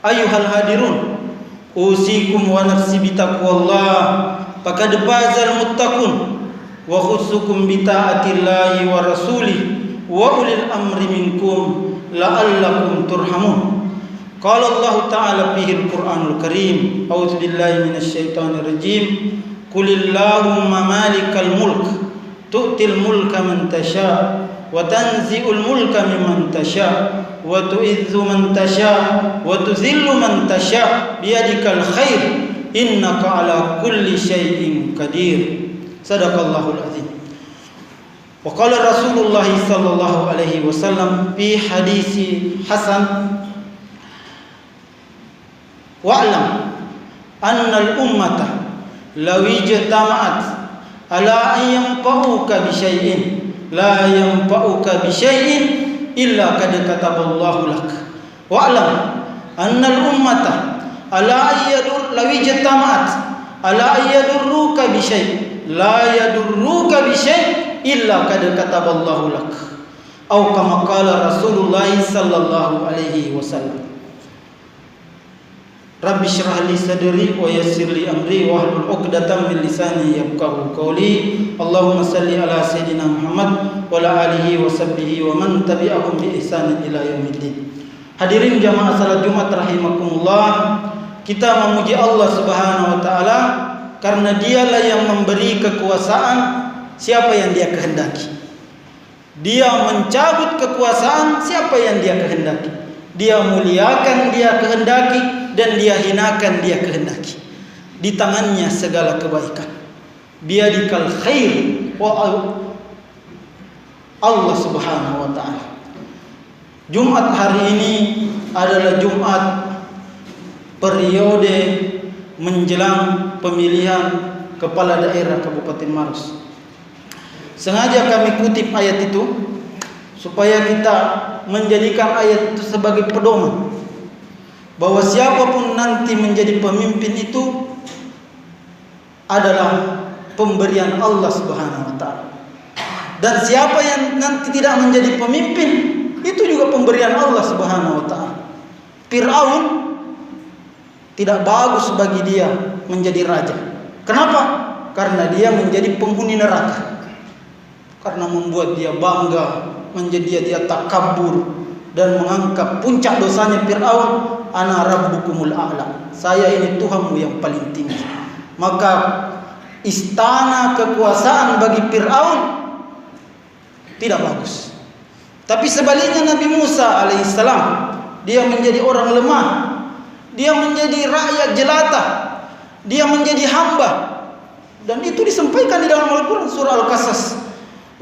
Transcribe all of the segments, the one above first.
Ayuhal hadirun, usikum wa nafsi bitaqwallah, faqad fazal muttaqun, wa khusukum bi ta'atillahi wa rasulih wa ulil amri minkum la'allakum turhamun. Qala Allah Ta'ala fihi al-Qur'anul Karim, a'udzu billahi minasy syaithanir rajim. Qulillahumma malikal mulk tu'til mulka man tasha wa tanzi'ul mulka mimman tasha wa tu'izzu man tasha wa tuzillu man tasha biyadikal khair innaka ala kulli syai'in qadir. Sadaqallahul azim. Wa qala Rasulullah sallallahu alaihi wasallam fi hadisi hasan, wa'lam anna al-ummata law ijtama'at ala an yanfa'uka bi syai'in la yanfa'uka bi syai'in illa qad kataballahu lak. Wa'lam anna al-ummata ala ayadur law ijtama'at ala ayadurruka bi syai' la yadurruka bi syai' illa qad kataballahu lak. Atau kama qala Rasulullah sallallahu alaihi wasallam. Rabbi syrah li sadri wa yassir li amri wa hlul 'uqdatam min lisani yafqahu qawli. Allahumma salli ala sayidina Muhammad wa ala alihi wa sahbihi wa man tabi'ahum bi ihsan ila yaumiddin. Hadirin jamaah salat Jumat rahimakumullah, kita memuji Allah Subhanahu wa taala karena Dialah yang memberi kekuasaan siapa yang Dia kehendaki. Dia mencabut kekuasaan siapa yang Dia kehendaki. Dia muliakan Dia kehendaki dan Dia hinakan Dia kehendaki. Di tangannya segala kebaikan. Biyadikal khair wa Allah Subhanahu wa taala. Jumat hari ini adalah Jumat periode menjelang pemilihan kepala daerah Kabupaten Maros. Sengaja kami kutip ayat itu supaya kita menjadikan ayat itu sebagai pedoman bahwa siapapun nanti menjadi pemimpin itu adalah pemberian Allah Subhanahu wa taala. Dan siapa yang nanti tidak menjadi pemimpin itu juga pemberian Allah Subhanahu wa taala. Fir'aun tidak bagus bagi dia menjadi raja. Kenapa? Karena dia menjadi penghuni neraka. Karena membuat dia bangga, menjadi dia takabur dan menganggap puncak dosanya Fir'aun, ana rabbukumul a'la, saya ini Tuhanmu yang paling tinggi. Maka istana kekuasaan bagi Fir'aun tidak bagus. Tapi sebaliknya Nabi Musa alaihissalam, dia menjadi orang lemah, dia menjadi rakyat jelata, dia menjadi hamba. Dan itu disampaikan di dalam Al-Quran surah Al-Qasas.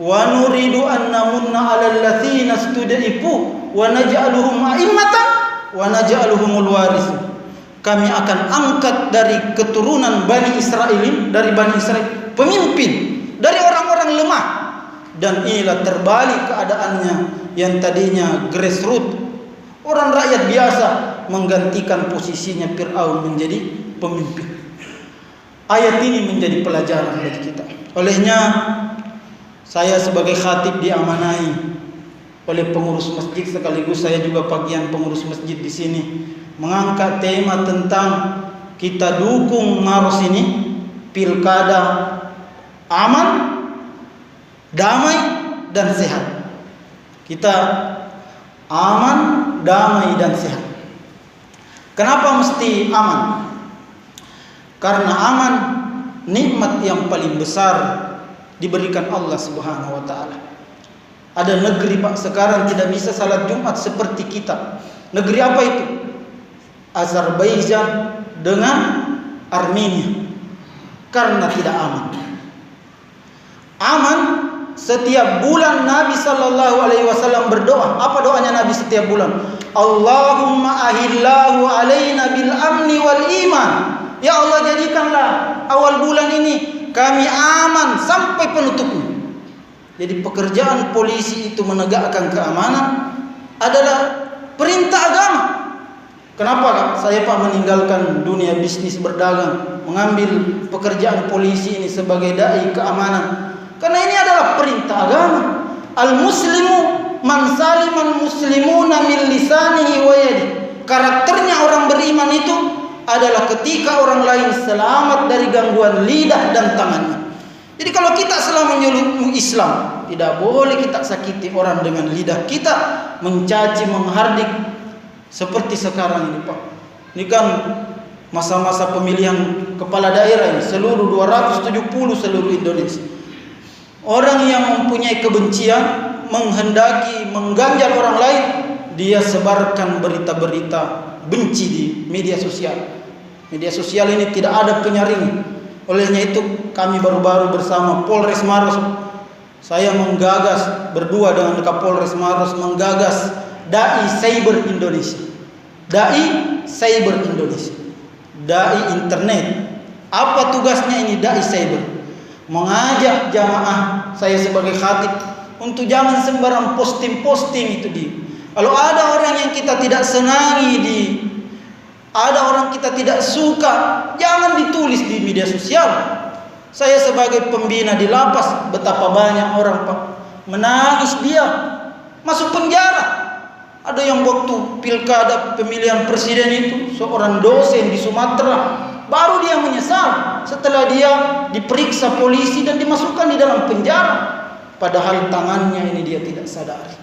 Wa nuridu an namunna 'alal ladzina stud'ifu wa naj'aluhum a'immatan wa naj'aluhumul warithin. Kami akan angkat dari keturunan Bani Israel, dari Bani Israel pemimpin dari orang-orang lemah. Dan inilah terbalik keadaannya, yang tadinya grassroots, orang rakyat biasa, menggantikan posisinya Fir'aun menjadi pemimpin. Ayat ini menjadi pelajaran bagi kita. Olehnya saya sebagai khatib diamanai oleh pengurus masjid, sekaligus saya juga bagian pengurus masjid di sini, mengangkat tema tentang kita dukung Maros ini pilkada aman, damai dan sehat. Kita aman, damai dan sehat. Kenapa mesti aman? Karena aman nikmat yang paling besar diberikan Allah Subhanahu wa taala. Ada negeri Pak sekarang tidak bisa salat Jumat seperti kita. Negeri apa itu? Azerbaijan dengan Armenia. Karena tidak aman. Aman setiap bulan Nabi sallallahu alaihi wasallam berdoa. Apa doanya Nabi setiap bulan? Allahumma ahillahu alaina bil amni wal iman. Ya Allah, jadikanlah awal bulan ini kami aman sampai penutupnya. Jadi pekerjaan polisi itu menegakkan keamanan adalah perintah agama. Kenapa saya Pak meninggalkan dunia bisnis berdagang, mengambil pekerjaan polisi ini sebagai dai keamanan? Karena ini adalah perintah agama. Al-muslimu man saliman muslimuna min lisanihi wa yadihi. karakternya orang beriman itu adalah ketika orang lain selamat dari gangguan lidah dan tangannya. Jadi kalau kita selama menyeluk Islam, tidak boleh kita sakiti orang dengan lidah kita, mencaci, menghardik seperti sekarang ini, Pak. Ini kan masa-masa pemilihan kepala daerah ini, seluruh 270 seluruh Indonesia. Orang yang mempunyai kebencian, menghendaki mengganjal orang lain, dia sebarkan berita-berita benci di media sosial. Media sosial ini tidak ada penyaring. Olehnya itu kami baru-baru bersama Polres Maros, saya menggagas berdua dengan Kapolres Maros menggagas Dai Cyber Indonesia. Dai Cyber Indonesia, Dai Internet. Apa tugasnya ini Dai Cyber? Mengajak jamaah saya sebagai khatib untuk jangan sembarang posting-posting itu di. Kalau ada orang yang kita tidak senangi ada orang kita tidak suka, jangan ditulis di media sosial. Saya sebagai pembina di lapas, betapa banyak orang, Pak, menangis dia masuk penjara. Ada yang waktu pilkada pemilihan presiden itu seorang dosen di Sumatera, baru dia menyesal setelah dia diperiksa polisi dan dimasukkan di dalam penjara, padahal tangannya ini dia tidak sadari.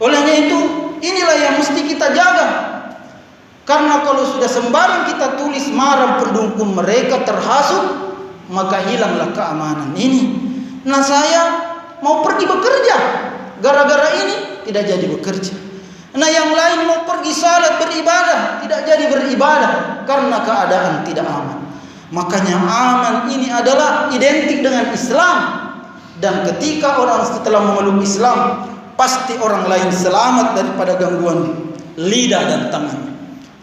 Olehnya itu inilah yang mesti kita jaga. Karena kalau sudah sembarang kita tulis marah pendukung mereka terhasut, maka hilanglah keamanan ini. Nah, saya mau pergi bekerja, gara-gara ini tidak jadi bekerja. Nah, yang lain mau pergi salat beribadah, tidak jadi beribadah karena keadaan tidak aman. Makanya aman ini adalah identik dengan Islam. Dan ketika orang setelah memeluk Islam, pasti orang lain selamat daripada gangguan lidah dan tangan.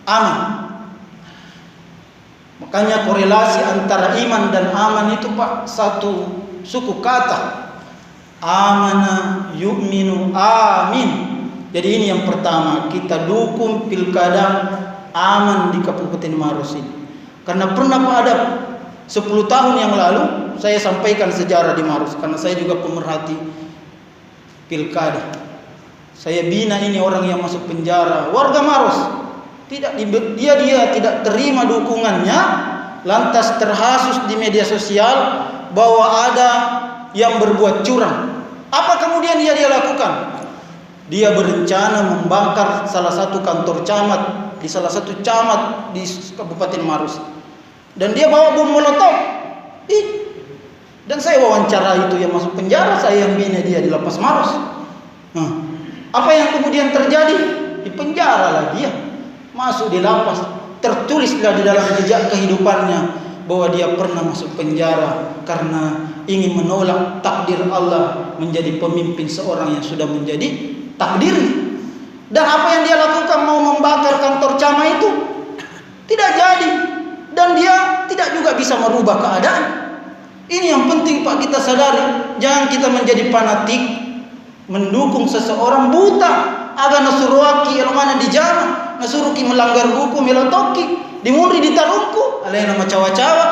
Aman. Makanya korelasi antara iman dan aman itu, Pak, satu suku kata. Amana yu'minu amin. Jadi ini yang pertama, kita dukung pilkada aman di Kabupaten Maros ini. Karena pernah ada 10 tahun yang lalu saya sampaikan sejarah di Maros, karena saya juga pemerhati pilkada. Saya bina ini orang yang masuk penjara, warga Maros. Dia tidak terima dukungannya, lantas terhasus di media sosial bahwa ada yang berbuat curang. Apa kemudian dia lakukan? Dia berencana membakar salah satu kantor camat di salah satu camat di Kabupaten Maros. Dan dia bawa bom molotov. Dan saya wawancara itu yang masuk penjara, saya yang bina dia di lapas Maros. Apa yang kemudian terjadi? Di penjara lah dia. Masuk di lapas, tertulislah di dalam jejak kehidupannya bahwa dia pernah masuk penjara karena ingin menolak takdir Allah menjadi pemimpin seorang yang sudah menjadi takdir. Dan apa yang dia lakukan, mau membakar kantor camat itu tidak jadi, dan dia tidak juga bisa merubah keadaan. Ini yang penting, Pak, kita sadari. Jangan kita menjadi fanatik mendukung seseorang buta. Aga nasuruaki elomana di jana, nasuruki melanggar hukum elotoki, dimuri ditarungku, alai nama cawa-cawa.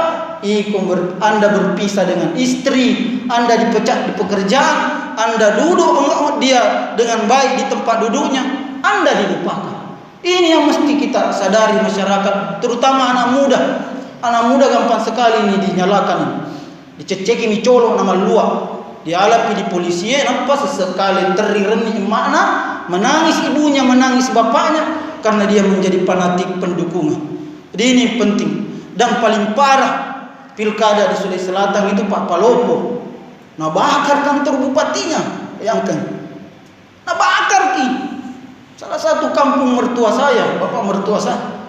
Anda berpisah dengan istri, Anda dipecat di pekerjaan, Anda duduk dia dengan baik di tempat duduknya, Anda dilupakan. Ini yang mesti kita sadari masyarakat, terutama anak muda. Anak muda gampang sekali ini dinyalakan, diceceki micolong nama luak, dialapi di polisi, nampak sesekali terireni makna, menangis ibunya, menangis bapaknya, karena dia menjadi fanatik pendukungan. Jadi ini penting. Dan paling parah pilkada di Sulawesi Selatan itu, Pak Palopo, nah bakar kantor bupatinya, bayangkan, nah bakar ki salah satu kampung mertua saya, bapak mertua saya,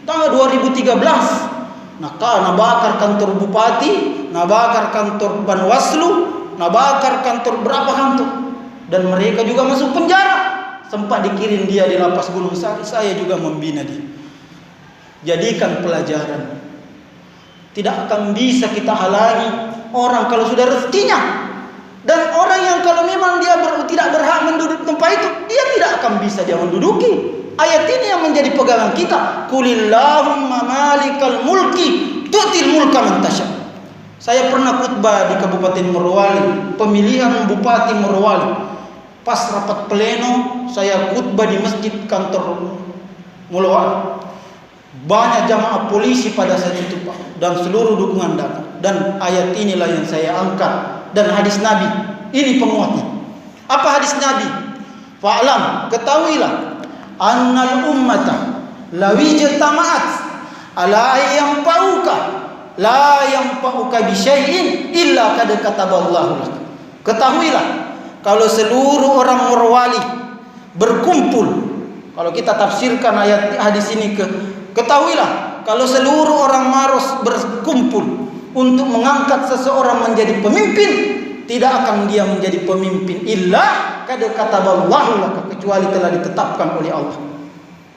tanggal 2013, nah bakar kantor bupati, nah bakar kantor Banwaslu, nah bakar kantor berapa kantor. Dan mereka juga masuk penjara. Sempat dikirim dia di lapas Gunung Sari. Saya juga membina dia. Jadikan pelajaran. Tidak akan bisa kita halangi orang kalau sudah rezekinya. Dan orang yang kalau memang dia tidak berhak menduduki tempat itu, dia tidak akan bisa dia menduduki. Ayat ini yang menjadi pegangan kita. Qulillahumma malikal mulki tu'til mulka man tasha. Saya pernah khutbah di Kabupaten Morowali, pemilihan Bupati Morowali. Pas rapat pleno, saya khutbah di masjid kantor Mulawat. Banyak jamaah polisi pada saat itu Pak, dan seluruh dukungan datang. Dan ayat inilah yang saya angkat, dan hadis Nabi ini penguatnya. Apa hadis Nabi? Fa'lam, ketahuilah, annal ummata lawi jama'at ala yanfa'uka la yanfa'uka bi syai'in illa qad kataballahu lak. Ketahuilah, kalau seluruh orang morwali berkumpul, kalau kita tafsirkan ayat hadis ini ketahuilah, kalau seluruh orang maros berkumpul untuk mengangkat seseorang menjadi pemimpin, tidak akan dia menjadi pemimpin illa qad kataballahu lak, kecuali telah ditetapkan oleh Allah.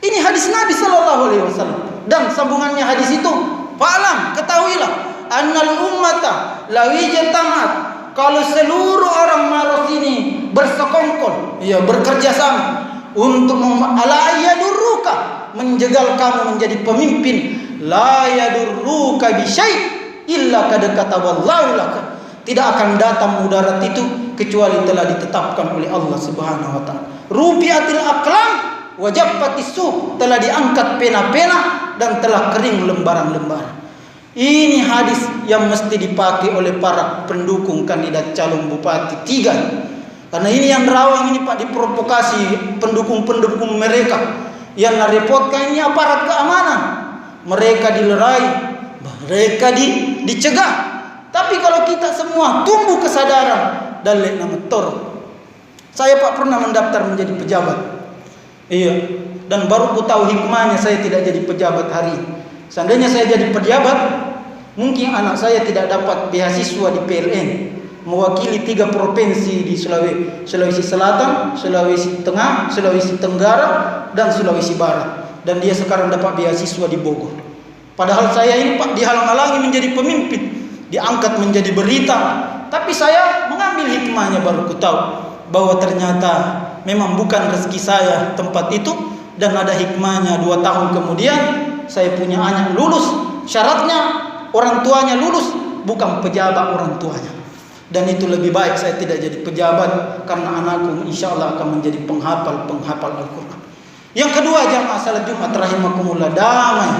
Ini hadis Nabi sallallahu alaihi wasallam. Dan sambungannya hadis itu, fa'lam, ketahuilah, annal ummata lawi jama'at, kalau seluruh orang maros ini bersekongkol, ya bekerja sama untuk ala yadurruka, menjegal kamu menjadi pemimpin, la yadurruka bi syai' illa qad kataballahu lak, tidak akan datang mudarat itu kecuali telah ditetapkan oleh Allah Subhanahu wa taala. Rubiatil aqlam wa jaffatis suhuf, telah diangkat pena-pena dan telah kering lembaran-lembaran. Ini hadis yang mesti dipakai oleh para pendukung kandidat calon bupati 3. Karena ini yang rawang ini Pak, diprovokasi pendukung-pendukung mereka. Yang narepotkan ini aparat keamanan. Mereka dilerai, mereka dicegah. Tapi kalau kita semua tumbuh kesadaran dan lek nama tor. Saya Pak pernah mendaftar menjadi pejabat. Iya, dan baru ku tahu hikmahnya saya tidak jadi pejabat hari ini. Seandainya saya jadi pejabat, mungkin anak saya tidak dapat beasiswa di PLN, mewakili 3 provinsi di Sulawesi Selatan, Sulawesi Tengah, Sulawesi Tenggara, dan Sulawesi Barat. Dan dia sekarang dapat beasiswa di Bogor. Padahal saya ini Pak dihalang-halangi menjadi pemimpin, diangkat menjadi berita. Tapi saya mengambil hikmahnya, baru ku tahu bahwa ternyata memang bukan rezeki saya tempat itu. Dan ada hikmahnya, 2 tahun kemudian saya punya anak lulus. Syaratnya orang tuanya lulus, bukan pejabat orang tuanya. Dan itu lebih baik saya tidak jadi pejabat, karena anakku insya Allah akan menjadi penghafal Al-Quran. Yang kedua, jamaah salat Jumat rahimakumullah, damai.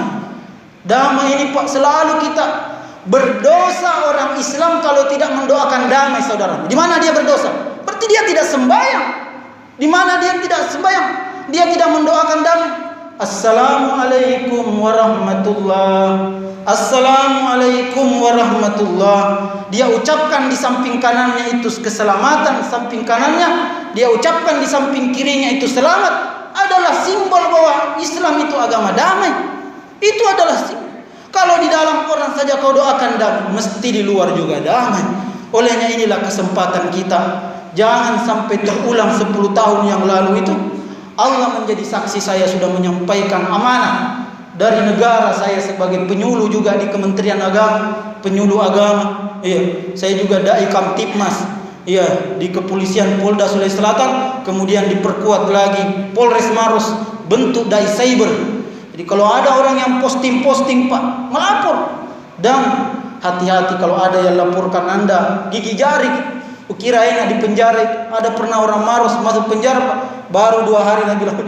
Damai ini Pak, selalu kita berdosa orang Islam kalau tidak mendoakan damai, saudara. Di mana dia berdosa? Berarti dia tidak sembahyang. Di mana dia tidak sembahyang? Dia tidak mendoakan damai. Assalamualaikum warahmatullahi, Assalamualaikum warahmatullahi. Dia ucapkan di samping kanannya itu keselamatan, samping kanannya dia ucapkan di samping kirinya itu selamat. Adalah simbol bahwa Islam itu agama damai. Itu adalah simbol. Kalau di dalam orang saja kau doakan damai, mesti di luar juga damai. Olehnya inilah kesempatan kita. Jangan sampai terulang 10 tahun yang lalu itu. Allah menjadi saksi, saya sudah menyampaikan amanah dari negara, saya sebagai penyuluh juga di Kementerian Agama, penyuluh agama. Iya, saya juga dai Kamtipmas. Iya, di Kepolisian Polda Sulawesi Selatan, kemudian diperkuat lagi Polres Maros, bentuk dai cyber. Jadi kalau ada orang yang posting-posting Pak, melapor. Dan hati-hati kalau ada yang laporkan Anda gigi jari. Ukirain di penjara, ada pernah orang Maros masuk penjara Pak, baru 2 hari lagi bilang,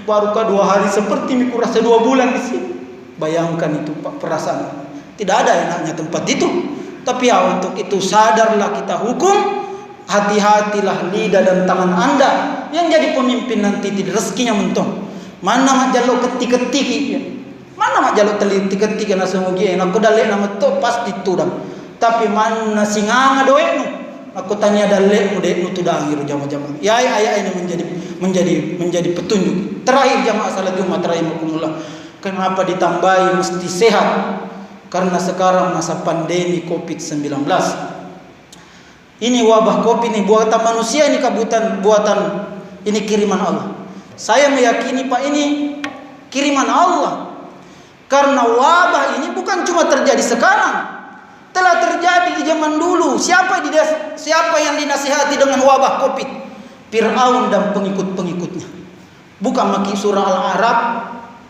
barukah 2 hari, seperti miku rasa 2 bulan di sini. Bayangkan itu Pak perasaan. Tidak ada enaknya tempat itu. Tapi ya untuk itu sadarlah kita hukum. Hati-hatilah lidah dan tangan Anda yang jadi pemimpin nanti tidak rezekinya mentong. Mana mak jaluk ketik-ketik, mana mak jaluk ketik-ketik na semugi enak ko dalek nama to pasti tudang. Tapi mana singanga doekmu. Aku tanya dalek mudekmu tudang iru jamaah-jamaah. Ya ayat ini menjadi petunjuk. Terakhir jamaah salat Jumat rahimakumullah. Kenapa ditambahi mesti sehat? Karena sekarang masa pandemi Covid-19. Ini wabah Covid ini buatan manusia, ini buatan ini kiriman Allah. Saya meyakini Pak, ini kiriman Allah. Karena wabah ini bukan cuma terjadi sekarang, telah terjadi di zaman dulu. Siapa yang dinasihati dengan wabah Covid? Fir'aun dan pengikut-pengikutnya. Bukan maki surah Al-A'raf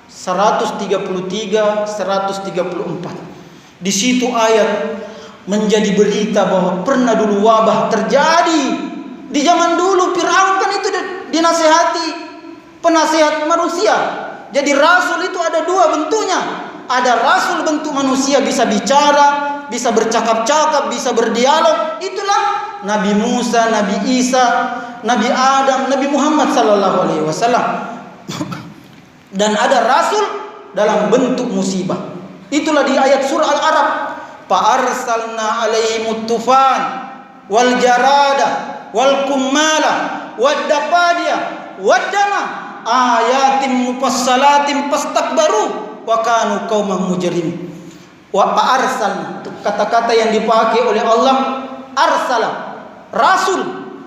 133, 134. Di situ ayat menjadi berita bahwa pernah dulu wabah terjadi di zaman dulu. Fir'aun kan itu dinasihati, penasihat manusia. Jadi rasul itu ada dua bentuknya. Ada rasul bentuk manusia, bisa bicara, bisa bercakap-cakap, bisa berdialog. Itulah Nabi Musa, Nabi Isa, Nabi Adam, Nabi Muhammad sallallahu alaihi wasallam. Dan ada rasul dalam bentuk musibah. Itulah di ayat surah Al-Araf. Fa arsalna alaihimut tufan wal jarada wal kummala wad dafadiya wad dama ayatin mufassalatin fastakbaru wa kanu qauman mujrimin. Wa arsalna, kata-kata yang dipakai oleh Allah, arsala, rasul,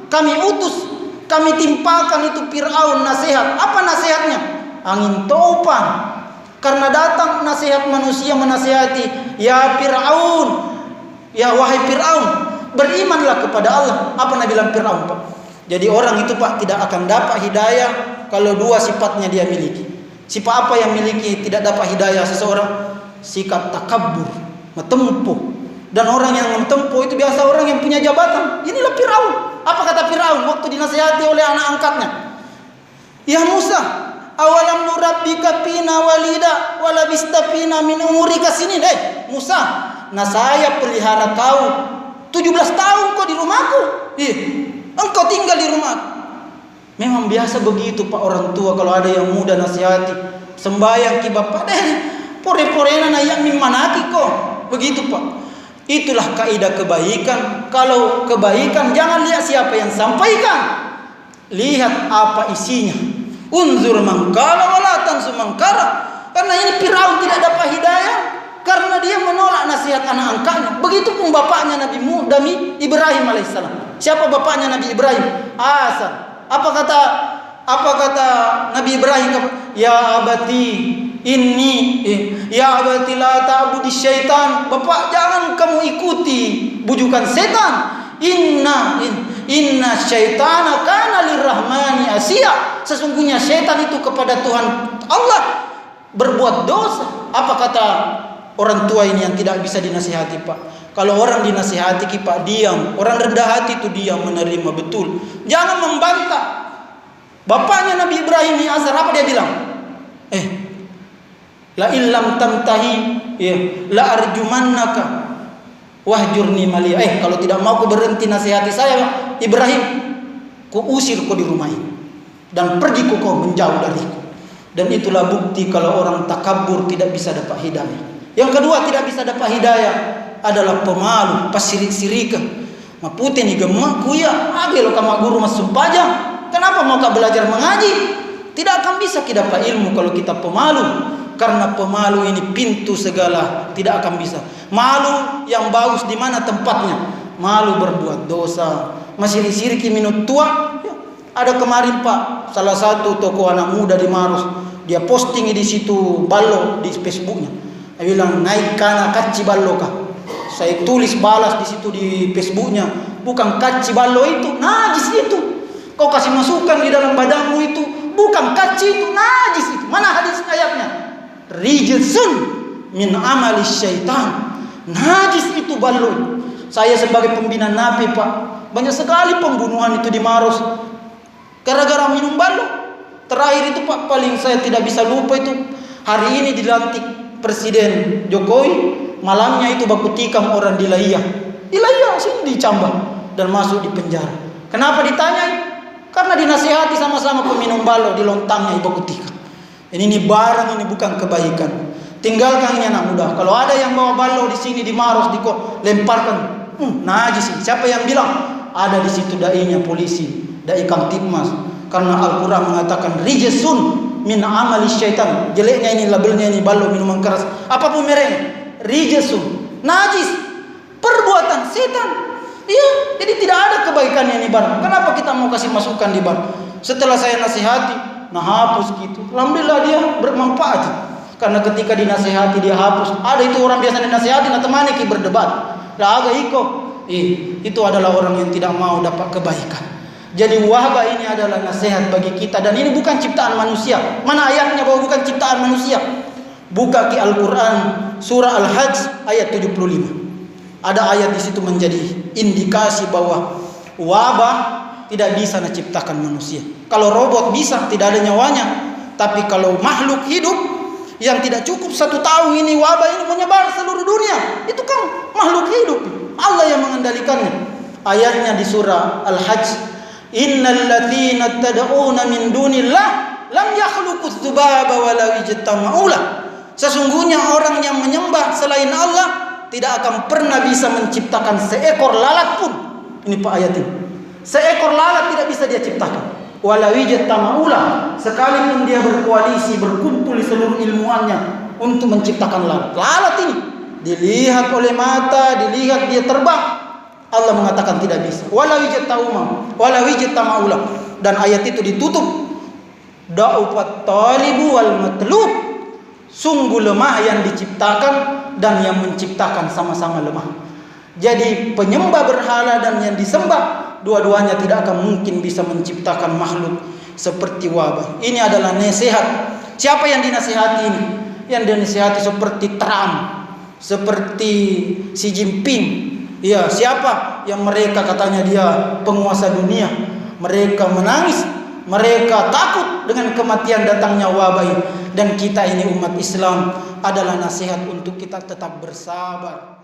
kami utus, kami timpakan itu Fir'aun nasihat. Apa nasihatnya? Angin topan. Karena datang nasihat manusia menasihati, ya Fir'aun, ya wahai Fir'aun, berimanlah kepada Allah. Apa Nabi bilang Fir'aun, Pak? Jadi orang itu, Pak, tidak akan dapat hidayah kalau dua sifatnya dia miliki. Sifat apa yang miliki tidak dapat hidayah seseorang? Sikap takabur, metempuh. Dan orang yang metempuh itu biasa orang yang punya jabatan. Inilah Fir'aun. Apa kata Fir'aun waktu dinasihati oleh anak angkatnya? Ya Musa, awalam nurabbika fina walida walabista fina min umurika sinin. Musa, nah saya pelihara kau 17 tahun kau di rumahku. Engkau tinggal di rumah. Memang biasa begitu, Pak, orang tua kalau ada yang muda nasihati. Sembayang ki bapak deh, pore-porena na yang mimanaki kok. Begitu, Pak. Itulah kaidah kebaikan. Kalau kebaikan jangan lihat siapa yang sampaikan. Lihat apa isinya. Unzur mangkala wala tansu mangkara. Karena ini Firaun tidak dapat hidayah karena dia menolak nasihat anak angkatnya. Begitupun bapaknya Nabi Ibrahim alaihissalam. Siapa bapaknya Nabi Ibrahim? Azar. Apa kata Nabi Ibrahim? Ya abati inni ya abati la ta'budi syaitan. Bapak, jangan kamu ikuti bujukan setan. Inna syaitana kana lirrahmani asya. Sesungguhnya setan itu kepada Tuhan Allah berbuat dosa. Apa kata orang tua ini yang tidak bisa dinasihati, Pak? Kalau orang dinasihati, Pak, diam. Orang rendah hati itu diam, menerima betul. Jangan membantah. Bapaknya Nabi Ibrahim ni Azar, apa dia bilang? La illam tamtahi, la arjumannaka wahjurni mali. Kalau tidak mau kau berhenti nasihati saya, Ibrahim, ku usir kau di rumah ini dan pergi kau menjauh dariku. Dan itulah bukti kalau orang takabur tidak bisa dapat hidayah. Yang kedua, tidak bisa dapat hidayah adalah pemalu, pasirik-sirika. Mapute ni gemak kuya, age lo kama guru masuk pajang. Kenapa mau kau belajar mengaji? Tidak akan bisa kita dapat ilmu kalau kita pemalu. Karena pemalu ini pintu segala, tidak akan bisa. Malu yang bagus di mana tempatnya? Malu berbuat dosa, masih disiriki minut tua. Ada kemarin, Pak, salah satu tokoh anak muda di Maros, dia posting di situ ballo di Facebooknya. Dia bilang, naik kana kaci ballo kah? Saya tulis balas di situ di Facebooknya, bukan kaci ballo itu, najis itu. Kau kasih masukan di dalam badanmu itu, bukan kaci itu, najis itu. Mana hadis ayatnya? Rijsun min amali syaitan. Najis itu ballo. Saya sebagai pembina napi, Pak, banyak sekali pembunuhan itu di Maros gara-gara minum ballo. Terakhir itu, Pak, paling saya tidak bisa lupa itu hari ini dilantik Presiden Jokowi. Malamnya itu baku tikam orang di Laiyah sini dicambah dan masuk di penjara. Kenapa ditanya? Karena dinasihati sama-sama peminum ballo, di lontangnya baku tikam. Ini barang, ini bukan kebaikan. Tinggalkan ini anak muda. Kalau ada yang bawa ballo di sini di Maros, lemparkan. Najis. Siapa yang bilang? Ada di situ dai-nya polisi, dai Kamtibmas. Karena Al-Quran mengatakan rijsun min amali syaitan. Jeleknya ini, labelnya ini ballo, minuman keras, apapun mereknya, rijsun, najis, perbuatan setan. Iya, jadi tidak ada kebaikannya ini barang. Kenapa kita mau kasih masukan di barang? Setelah saya nasihati, nah hapus gitu. Alhamdulillah dia bermanfaat. Karena ketika dinasihati dia hapus. Ada itu orang biasa dinasihati, nah temani ki berdebat. Lah agak iko. Itu adalah orang yang tidak mau dapat kebaikan. Jadi wahbah ini adalah nasihat bagi kita, dan ini bukan ciptaan manusia. Mana ayatnya bahwa bukan ciptaan manusia? Buka ki Al-Quran surah Al-Hajj ayat 75. Ada ayat di situ menjadi indikasi bahwa wabah tidak bisa menciptakan manusia. Kalau robot bisa, tidak ada nyawanya. Tapi kalau makhluk hidup yang tidak cukup 1 tahun ini wabah ini menyebar seluruh dunia, itu kan makhluk hidup. Allah yang mengendalikannya. Ayatnya di surah Al-Hajj, innal ladzina tad'una min dunillah lam yakhluquz dzubaba walau ijtama'u lah. Sesungguhnya orang yang menyembah selain Allah tidak akan pernah bisa menciptakan seekor lalat pun. Ini Pak ayat ini. Seekor lalat tidak bisa dia ciptakan. Walau ijtama'u lah, sekalipun dia berkoalisi, berkumpul di seluruh ilmuannya untuk menciptakan lalat. Lalat ini dilihat oleh mata, dilihat dia terbang, Allah mengatakan tidak bisa. Walau ijtama'u lah. Dan ayat itu ditutup, da'ufat talibu wal matlub. Sungguh lemah yang diciptakan dan yang menciptakan sama-sama lemah. Jadi penyembah berhala dan yang disembah, dua-duanya tidak akan mungkin bisa menciptakan makhluk seperti wabah. Ini adalah nasihat. Siapa yang dinasihati ini? Yang dinasihati seperti Trump, seperti Xi Jinping. Ya, siapa yang mereka katanya dia penguasa dunia? Mereka menangis, mereka takut dengan kematian datangnya wabah ini. Dan kita ini umat Islam adalah nasihat untuk kita tetap bersabar.